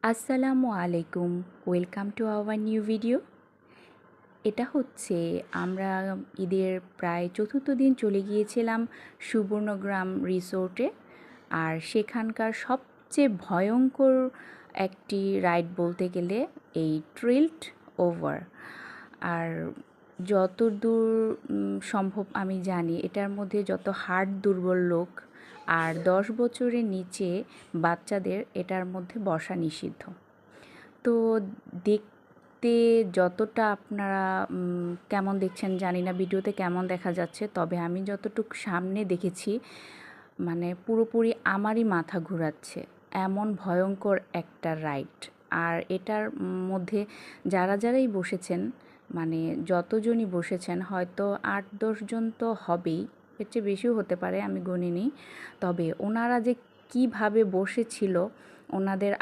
আসসালামু আলাইকুম, welcome to our new video. এটা হচ্ছে আমরা ঈদের প্রায় চতুর্থ দিন চলে গিয়েছিলাম সুবর্ণগ্রাম রিসোর্টে। আর সেখানকার সবচেয়ে ভয়ঙ্কর একটি রাইড বলতে গেলে এই ট্রিল্ট ওভার। আর যতদূর সম্ভব আমি জানি এটার মধ্যে যত হার্ট দুর্বল লোক আর 10 বছরের নিচে বাচ্চাদের এটার মধ্যে বসা নিষিদ্ধ। তো দেখতে যতটা আপনারা কেমন দেখছেন জানি না, ভিডিওতে কেমন দেখা যাচ্ছে, তবে আমি যতটুকু সামনে দেখেছি মানে পুরোপুরি আমারই মাথা ঘোরাচ্ছে, এমন ভয়ঙ্কর একটা রাইড। আর এটার মধ্যে যারাই বসেছেন, মানে যতজনই বসেছেন হয়তো 8-10 জন তো হবেই, এর চেয়ে বেশিও হতে পারে, আমি গণিনি। তবে ওনারা যে কিভাবে বসেছিল, ওনাদের